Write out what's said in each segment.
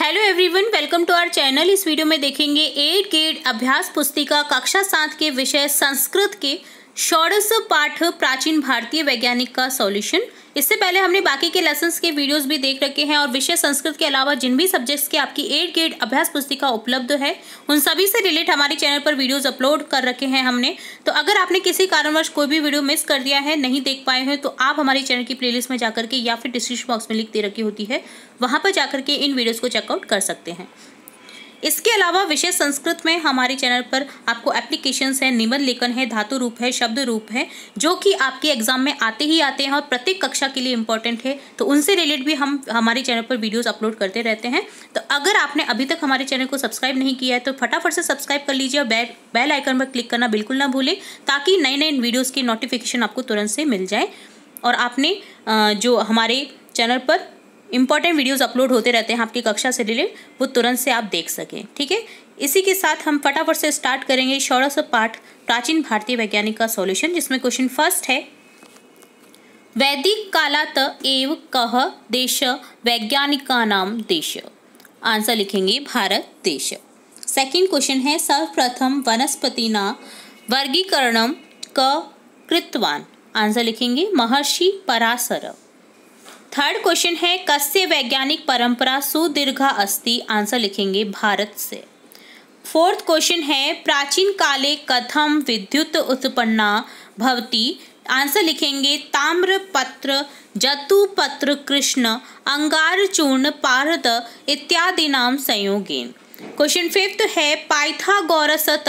Hello everyone, welcome to our channel. इस video में देखेंगे 8 ग्रेड अभ्यास पुस्तिका कक्षा 7 के विषय संस्कृत के षोडश पाठ प्राचीन भारतीय वैज्ञानिक का सॉल्यूशन। इससे पहले हमने बाकी के लेसन्स के वीडियोस भी देख रखे हैं और विषय संस्कृत के अलावा जिन भी सब्जेक्ट्स के आपकी 8 ग्रेड अभ्यास पुस्तिका उपलब्ध है उन सभी से रिलेट हमारे चैनल पर वीडियोस अपलोड कर रखे हैं हमने। तो अगर आपने किसी कारणवश कोई भी वीडियो मिस कर दिया है, नहीं देख पाए हैं, तो आप हमारे चैनल की प्लेलिस्ट में जाकर के या फिर डिस्क्रिप्शन बॉक्स में लिंक दे रखी होती है, वहाँ पर जाकर के इन वीडियोज़ को चेकआउट कर सकते हैं। इसके अलावा विषय संस्कृत में हमारे चैनल पर आपको एप्लीकेशंस है, निबंध लेखन है, धातु रूप है, शब्द रूप है, जो कि आपके एग्जाम में आते ही आते हैं और प्रत्येक कक्षा के लिए इंपॉर्टेंट है। तो उनसे रिलेटेड भी हम हमारे चैनल पर वीडियोस अपलोड करते रहते हैं। तो अगर आपने अभी तक हमारे चैनल को सब्सक्राइब नहीं किया है तो फटाफट से सब्सक्राइब कर लीजिए और बेल आइकन पर क्लिक करना बिल्कुल ना भूलें, ताकि नए नए वीडियोज़ की नोटिफिकेशन आपको तुरंत से मिल जाए और आपने जो हमारे चैनल पर इंपॉर्टेंट वीडियोस अपलोड होते रहते हैं आपकी कक्षा से रिलेटेड, वो तुरंत से आप देख सकें। ठीक है, इसी के साथ हम फटाफट से स्टार्ट करेंगे षोडश पाठ प्राचीन भारतीय वैज्ञानिक का सॉल्यूशन, जिसमें क्वेश्चन फर्स्ट है, वैदिक कालात एव कह देश वैज्ञानिकानाम देश। आंसर लिखेंगे भारत देश। सेकंड क्वेश्चन है, सर्वप्रथम वनस्पतिना वर्गीकरणम क कृतवान। आंसर लिखेंगे महर्षि पराशर। थर्ड क्वेश्चन है, कस्य वैज्ञानिक परंपरा सुदीर्घा अस्ति। आंसर लिखेंगे भारत से। फोर्थ क्वेश्चन है, प्राचीन काले कथम विद्युत उत्पन्ना भवति। आंसर लिखेंगे ताम्रपत्र, जतुपत्र, कृष्ण, अंगारचूर्ण, पारद इत्यादि नाम संयोगेन। क्वेश्चन फिफ्थ है, पाइथागोरसत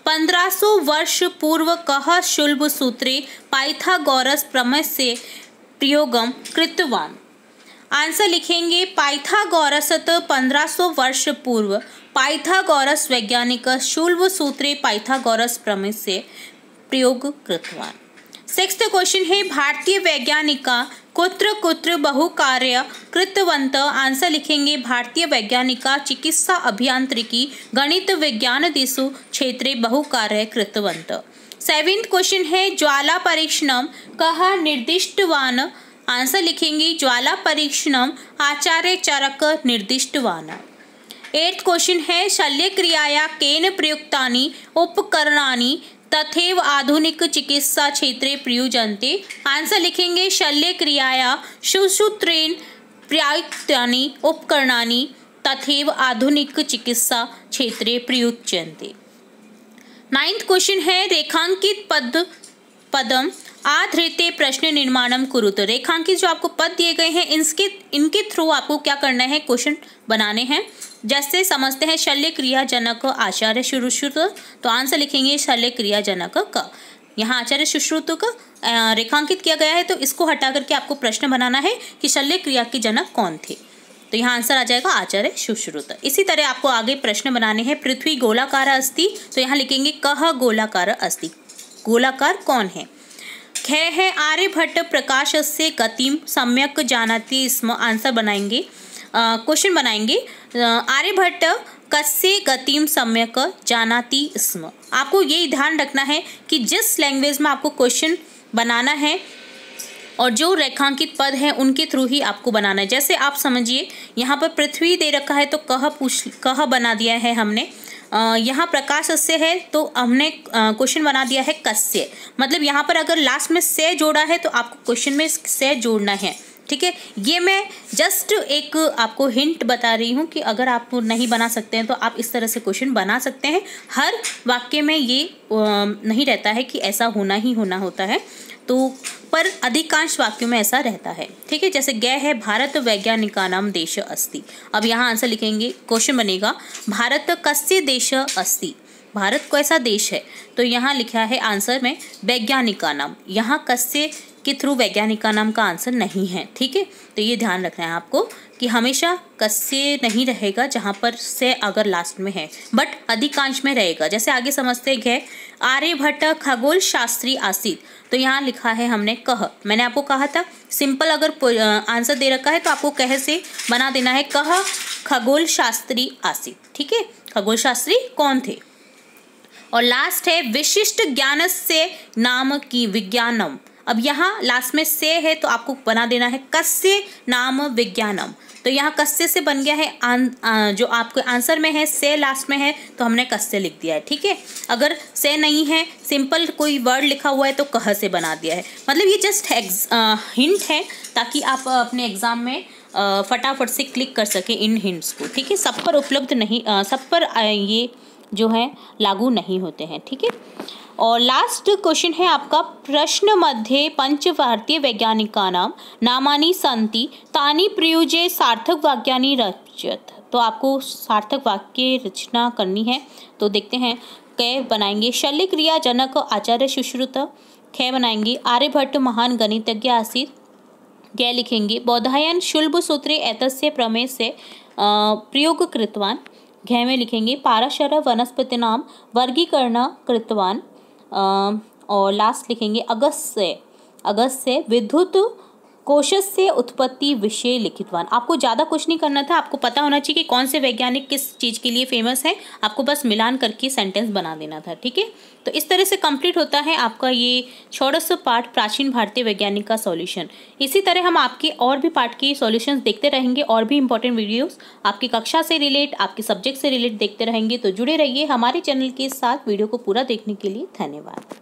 1500 वर्ष पूर्व कह शुल्ब सूत्रे पाइथागोरस प्रमेय से प्रयोगम कृतवान। आंसर लिखेंगे पाइथागोरसत 1500 वर्ष पूर्व पाइथागोरस वैज्ञानिक शुल्ब सूत्रे पाइथागोरस प्रमेय से प्रयोग कृतवान। सिक्स्थ क्वेश्चन है, भारतीय वैज्ञानिका कुत्र कुत्र बहुकार्य कृतवंत। आंसर लिखेंगे भारतीय वैज्ञानिका चिकित्सा अभियांत्रिकी गणित विज्ञान दिशु क्षेत्रे बहुकार्य कृतवंत। सेवेंथ क्वेश्चन है, ज्वाला परीक्षणम कह निर्दिष्टवान। आंसर लिखेंगे ज्वाला परीक्षणम आचार्य चरक निर्दिष्टवान। एट्थ क्वेश्चन है, शल्य क्रियाया केन प्रयुक्तानि उपकरणानि तथैव आधुनिक चिकित्सा क्षेत्रे प्रयुज्यन्ते। आंसर लिखेंगे शल्य क्रियाया सुसूत्रेण प्रयुक्तानि उपकरणानि तथैव आधुनिक चिकित्सा क्षेत्रे प्रयुज्यन्ते। नाइन्थ क्वेश्चन है, रेखांकित पदम आधृते प्रश्न निर्माणम कुरुत। रेखांकित जो आपको पद दिए गए हैं इनके थ्रू आपको क्या करना है, क्वेश्चन बनाने हैं। जैसे समझते हैं, शल्य क्रिया जनक आचार्य सुश्रुत, तो आंसर लिखेंगे शल्य क्रिया जनक क। यहाँ आचार्य सुश्रुत का रेखांकित किया गया है, तो इसको हटा करके आपको प्रश्न बनाना है कि शल्य क्रिया के जनक कौन थे। तो यहाँ आंसर आ जाएगा आचार्य सुश्रुत। इसी तरह आपको आगे प्रश्न बनाने हैं, पृथ्वी गोलाकार अस्ति, तो यहाँ लिखेंगे कह गोलाकार अस्ति। गोलाकार कौन है। ख है, आर्यभट्ट प्रकाश से गतिम सम्यक जानाति स्म। आंसर बनाएंगे, क्वेश्चन बनाएंगे, आर्यभट्ट कस्य गतिम सम्यक जानाति स्म। आपको ये ध्यान रखना है कि जिस लैंग्वेज में आपको क्वेश्चन बनाना है और जो रेखांकित पद हैं उनके थ्रू ही आपको बनाना है। जैसे आप समझिए, यहाँ पर पृथ्वी दे रखा है तो कह बना दिया है हमने। यहाँ प्रकाश से है तो हमने क्वेश्चन बना दिया है कस्य। मतलब यहाँ पर अगर लास्ट में से जोड़ा है तो आपको क्वेश्चन में से जोड़ना है। ठीक है, ये मैं जस्ट एक आपको हिंट बता रही हूँ कि अगर आप नहीं बना सकते हैं तो आप इस तरह से क्वेश्चन बना सकते हैं। हर वाक्य में ये नहीं रहता है कि ऐसा होना ही होना होता है, तो पर अधिकांश वाक्यों में ऐसा रहता है। ठीक है, जैसे गए है, भारत वैज्ञानिकानाम देश अस्ति। अब यहाँ आंसर लिखेंगे, क्वेश्चन बनेगा भारत कस्य देश अस्ति। भारत कैसा देश है, तो यहाँ लिखा है आंसर में वैज्ञानिका नाम। यहाँ कस्य के थ्रू वैज्ञानिका नाम का आंसर नहीं है। ठीक है, तो ये ध्यान रखना है आपको कि हमेशा कस्य नहीं रहेगा जहाँ पर से अगर लास्ट में है, बट अधिकांश में रहेगा। जैसे आगे समझते हैं, आर्यभट्ट खगोल शास्त्री आसीत, तो यहाँ लिखा है हमने कह। मैंने आपको कहा था सिंपल अगर आंसर दे रखा है तो आपको कह से बना देना है, कह खगोल शास्त्री आसीत। ठीक है, खगोल शास्त्री कौन थे। और लास्ट है, विशिष्ट ज्ञान से नाम की विज्ञानम। अब यहाँ लास्ट में से है तो आपको बना देना है कस्य नाम विज्ञानम। तो यहाँ कस्य से बन गया है, जो आपके आंसर में है से लास्ट में है तो हमने कस्य लिख दिया है, ठीक है। अगर से नहीं है, सिंपल कोई वर्ड लिखा हुआ है तो कह से बना दिया है। मतलब ये जस्ट हिंट है ताकि आप अपने एग्जाम में फटाफट से क्लिक कर सके इन हिंट्स को, ठीक है। सब पर उपलब्ध नहीं, सब पर ये जो है लागू नहीं होते हैं, ठीक है। और लास्ट क्वेश्चन है आपका, प्रश्न मध्ये पंच भारतीय वैज्ञानिकानां नामानि सन्ति तानि प्रयुज्य सार्थक वाक्यानि रचयत। तो आपको सार्थक वाक्य रचना करनी है, तो देखते हैं। क बनाएंगे शल्य क्रिया जनक आचार्य सुश्रुत, ख बनाएंगे आर्यभट्ट महान गणितज्ञ आसीत्, ग लिखेंगे बौधायन शुल्ब सूत्रे एतस्य प्रमेय से प्रयोग कृतवान, घ में लिखेंगे पाराशर वनस्पतिनां वर्गीकरण कृतवान, और लास्ट लिखेंगे अगस्त्य विद्युत कोशस्य उत्पत्ति विषय लिखितवान। आपको ज़्यादा कुछ नहीं करना था, आपको पता होना चाहिए कि कौन से वैज्ञानिक किस चीज़ के लिए फेमस है, आपको बस मिलान करके सेंटेंस बना देना था, ठीक है। तो इस तरह से कंप्लीट होता है आपका ये षोडश पाठ प्राचीन भारतीय वैज्ञानिक का सॉल्यूशन। इसी तरह हम आपके और भी पाठ के सॉल्यूशंस देखते रहेंगे, और भी इंपॉर्टेंट वीडियोस आपकी कक्षा से रिलेट, आपके सब्जेक्ट से रिलेट देखते रहेंगे। तो जुड़े रहिए हमारे चैनल के साथ। वीडियो को पूरा देखने के लिए धन्यवाद।